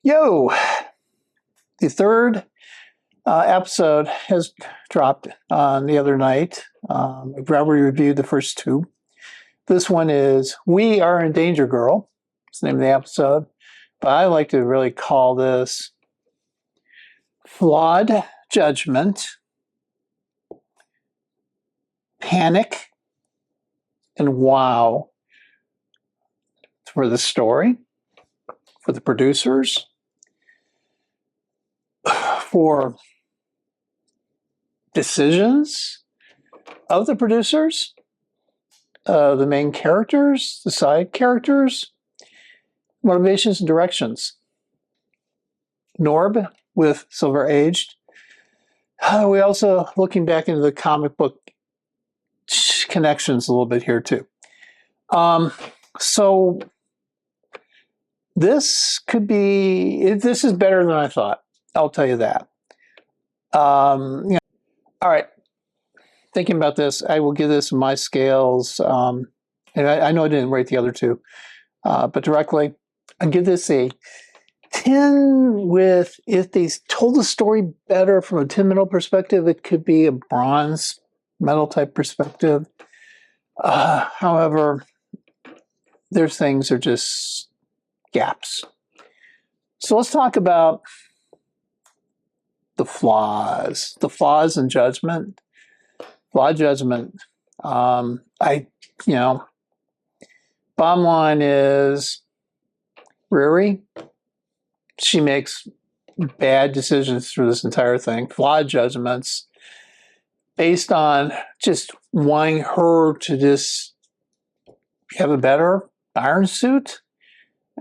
Yo, the third episode has dropped on the other night. I've already reviewed the first two. This one is We Are in Danger, Girl. It's the name of the episode. But I like to really call this Flawed Judgment, Panic, and Wow for the story, for the producers, for decisions of the producers, the main characters, the side characters, motivations and directions. Norb with Silver Aged. We also looking back into the comic book connections a little bit here too. So this could be, this is better than I thought. I'll tell you that. All right. Thinking about this, I will give this my scales. And I know I didn't rate the other two, but directly, I give this a 10 with, if they told the story better from a 10 medal perspective, it could be a bronze medal type perspective. However, there's things are just gaps. So let's talk about the flaws in Judgment. Flawed Judgment. Bottom line is Riri, she makes bad decisions through this entire thing. Flawed judgments based on just wanting her to just have a better iron suit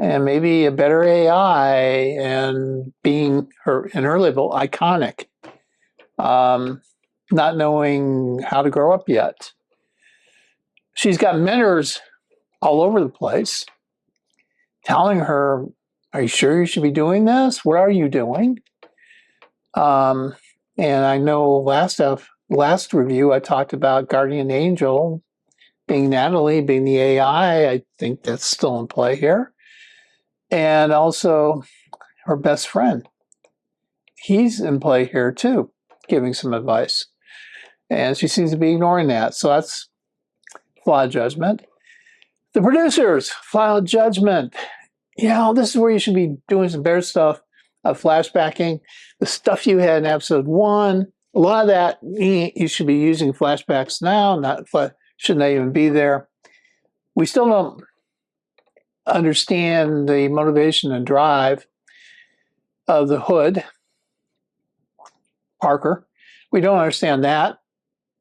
and maybe a better AI and being her, in her label, iconic. Not knowing how to grow up yet. She's got mentors all over the place telling her, are you sure you should be doing this? What are you doing? And I know last review I talked about Guardian Angel being Natalie, being the AI. I think that's still in play here. And also her best friend. He's in play here too, giving some advice. And she seems to be ignoring that. So that's Flawed Judgment. The producers, Flawed Judgment. This is where you should be doing some better stuff, flashbacking. The stuff you had in episode 1, a lot of that, you should be using flashbacks now, should not even be there. We still don't understand the motivation and drive of the Hood, Parker. We don't understand that.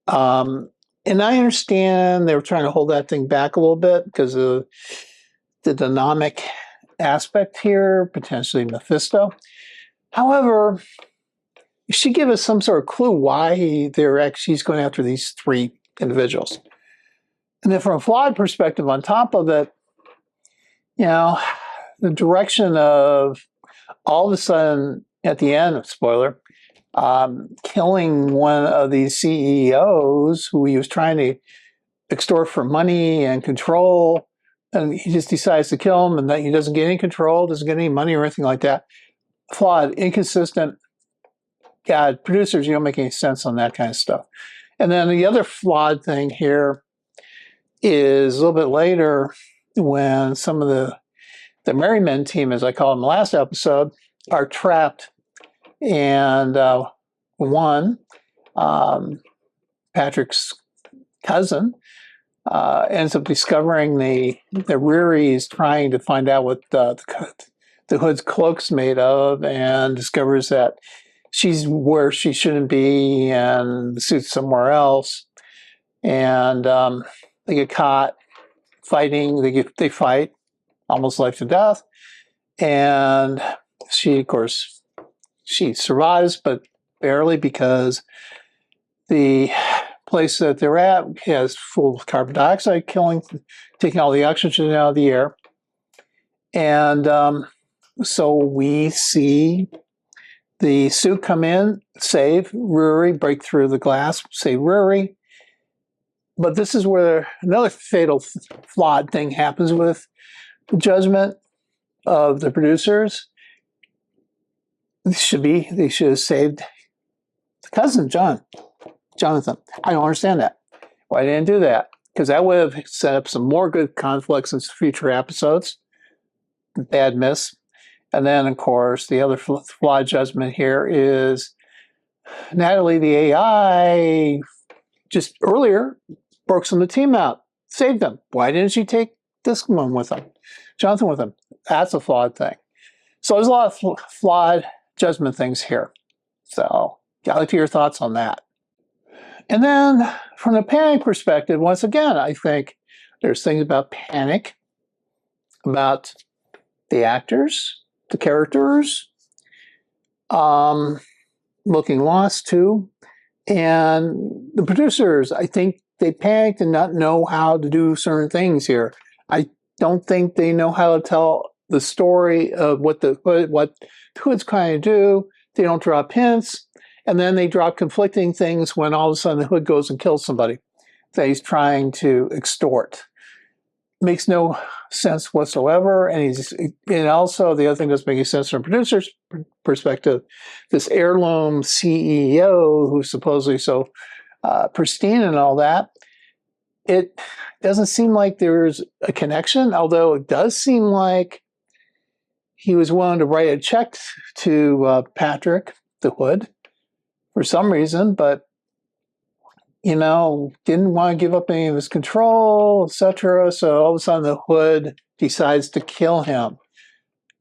And I understand they were trying to hold that thing back a little bit because of the dynamic aspect here, potentially Mephisto. However, you should give us some sort of clue why he's going after these three individuals. And then from a Flawed perspective on top of it, the direction of all of a sudden at the end, spoiler, killing one of these CEOs who he was trying to extort for money and control, and he just decides to kill him, and that he doesn't get any control, doesn't get any money or anything like that. Flawed, inconsistent. God, producers, you don't make any sense on that kind of stuff. And then the other flawed thing here is a little bit later when some of the Merry Men team, as I call them in the last episode, are trapped. And Patrick's cousin, ends up discovering the Riri is trying to find out what the Hood's cloak's made of, and discovers that she's where she shouldn't be, and the suit's somewhere else. And they get caught fighting. They fight almost life to death, and she, of course, she survives, but barely, because the place that they're at has full of carbon dioxide, taking all the oxygen out of the air. And so we see the suit come in, save Riri, break through the glass, save Riri. But this is where another fatal, flawed thing happens with the judgment of the producers. They should have saved the cousin, Jonathan. I don't understand that. Why didn't do that? Because that would have set up some more good conflicts in future episodes. Bad miss. And then, of course, the other flawed judgment here is Natalie, the AI, just earlier broke some of the team out, saved them. Why didn't she take this one with him, Jonathan with him? That's a flawed thing. So there's a lot of flawed judgment things here. So I'd like to hear your thoughts on that. And then from the panic perspective, once again, I think there's things about panic, about the actors, the characters, looking lost too. And the producers, I think they panicked and not know how to do certain things here. I don't think they know how to tell the story of what the Hood's trying to do. They don't drop hints. And then they drop conflicting things when all of a sudden the Hood goes and kills somebody that he's trying to extort. Makes no sense whatsoever. And also the other thing that doesn't make any sense from a producer's perspective, this heirloom CEO who's supposedly so pristine and all that, it doesn't seem like there's a connection, although it does seem like he was willing to write a check to Patrick, the Hood, for some reason, but didn't want to give up any of his control, etc. So all of a sudden the Hood decides to kill him.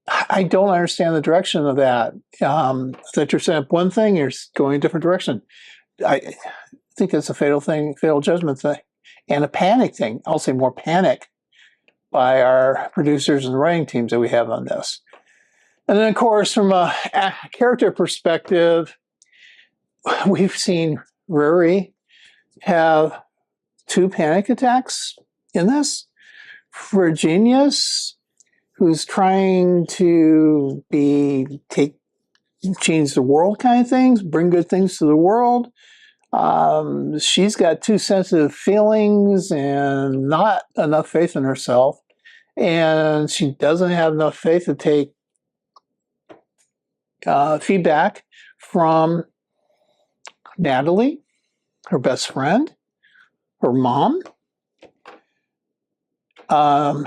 I don't understand the direction of that. That you're setting up one thing, you're going a different direction. I think it's a fatal judgment thing, and a panic thing. I'll say more panic by our producers and writing teams that we have on this. And then, of course, from a character perspective, we've seen Riri have 2 panic attacks in this. Virginia's, who's trying to change the world kind of things, bring good things to the world. She's got 2 sensitive feelings and not enough faith in herself. And she doesn't have enough faith to take feedback from Natalie, her best friend, her mom. Don't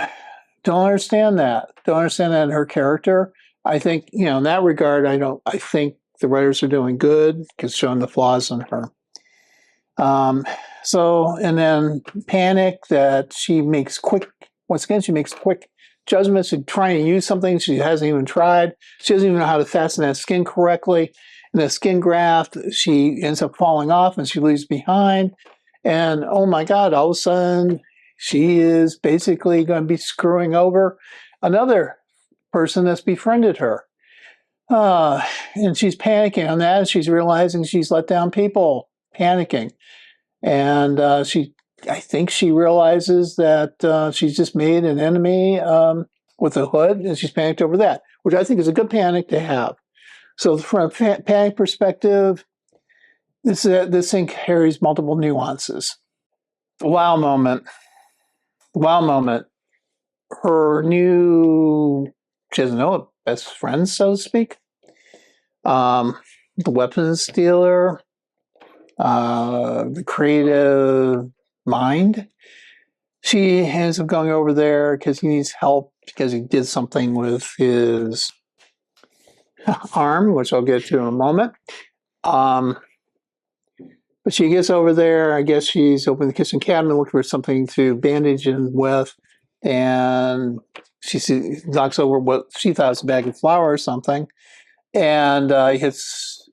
understand that. Don't understand that in her character. I think, in that regard, I think the writers are doing good because showing the flaws in her. And then panic that she makes quick judgments. She's trying to use something she hasn't even tried. She doesn't even know how to fasten that skin correctly. And the skin graft, she ends up falling off and she leaves behind. And oh my God, all of a sudden, she is basically going to be screwing over another person that's befriended her. And she's panicking on that. And she's realizing she's let down people, panicking. And I think she realizes that she's just made an enemy with the Hood, and she's panicked over that, which I think is a good panic to have. So from a panic perspective, this thing carries multiple nuances. The wow moment. Her she doesn't know, best friend, so to speak. The weapons dealer, the creative mind. She ends up going over there because he needs help because he did something with his arm, which I'll get to in a moment. But she gets over there. I guess she's opening the kitchen cabinet looking for something to bandage him with. And she knocks over what she thought was a bag of flour or something. And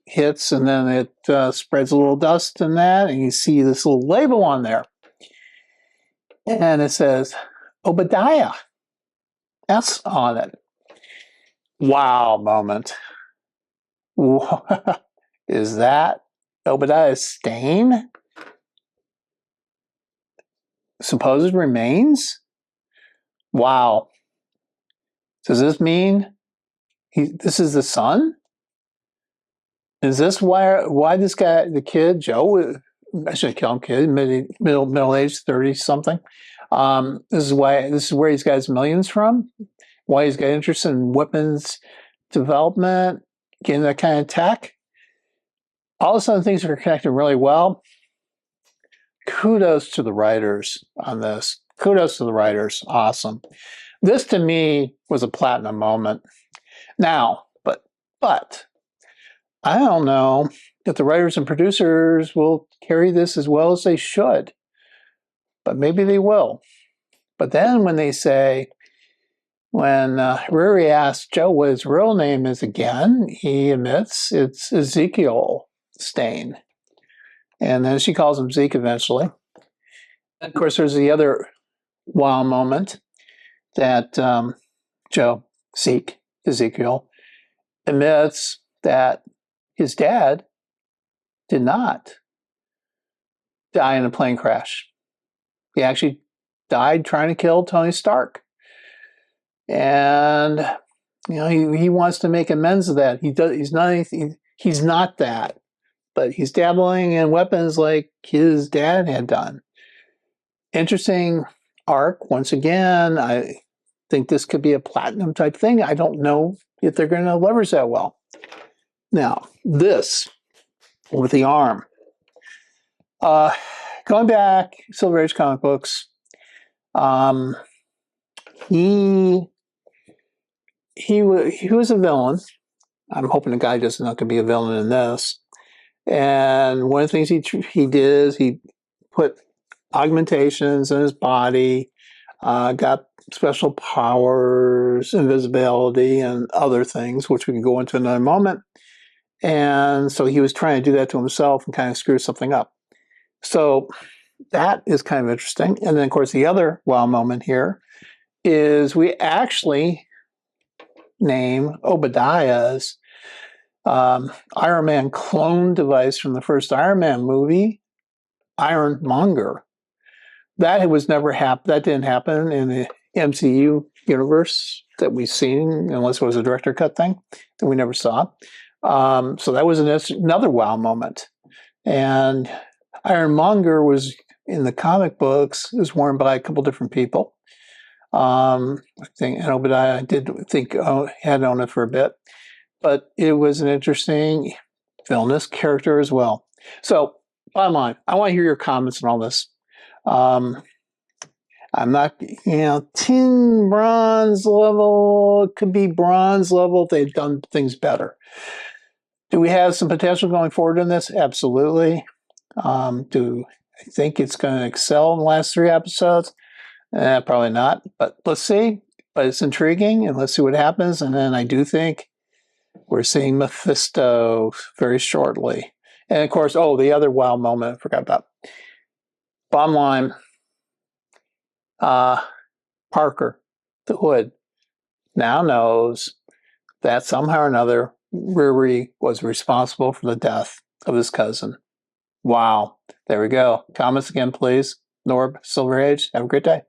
hits, and then it spreads a little dust in that. And you see this little label on there. And it says, Obadiah. S on it. Wow moment. Is that Obadiah's stain? Supposed remains? Wow. Does this mean this is the son? Is this why this guy, the kid, Joe, I shouldn't call him kid, middle-aged, 30-something. This is where he's got his millions from, why he's got interest in weapons development, getting that kind of tech. All of a sudden, things are connecting really well. Kudos to the writers on this. Kudos to the writers. Awesome. This, to me, was a platinum moment. Now, but I don't know if the writers and producers will carry this as well as they should. But maybe they will. But then when they say, when Riri asks Joe what his real name is again, he admits it's Ezekiel Stain. And then she calls him Zeke eventually. And of course, there's the other wow moment that Joe, Zeke, Ezekiel, admits that his dad did not die in a plane crash. He actually died trying to kill Tony Stark. And he wants to make amends of that. He's not anything, he's not that. But he's dabbling in weapons like his dad had done. Interesting arc. Once again, I think this could be a platinum type thing. I don't know if they're going to leverage that well. Now, this with the arm. Going back, Silver Age comic books, he was a villain. I'm hoping the guy doesn't have to be a villain in this. And one of the things he did is he put augmentations in his body, got special powers, invisibility, and other things, which we can go into in another moment. And so he was trying to do that to himself and kind of screw something up. So that is kind of interesting. And then, of course, the other wow moment here is we actually name Obadiah's Iron Man clone device from the first Iron Man movie, Ironmonger. That was never happen. That didn't happen in the MCU universe that we've seen, unless it was a director cut thing that we never saw. So that was another wow moment. And Ironmonger was in the comic books, was worn by a couple different people. I think, and Obadiah, I did think had owned it for a bit, but it was an interesting villainous character as well. So, bottom line, I want to hear your comments on all this. I'm not, tin bronze level, it could be bronze level if they've done things better. Do we have some potential going forward in this? Absolutely. Do I think it's going to excel in the last 3 episodes? Probably not, but let's see. But it's intriguing, and let's see what happens. And then I do think we're seeing Mephisto very shortly. And of course, the other wow moment I forgot about. Bottom line, Parker, the Hood, now knows that somehow or another Riri was responsible for the death of his cousin. Wow. There we go. Comments again, please. Norb, Silver Age. Have a great day.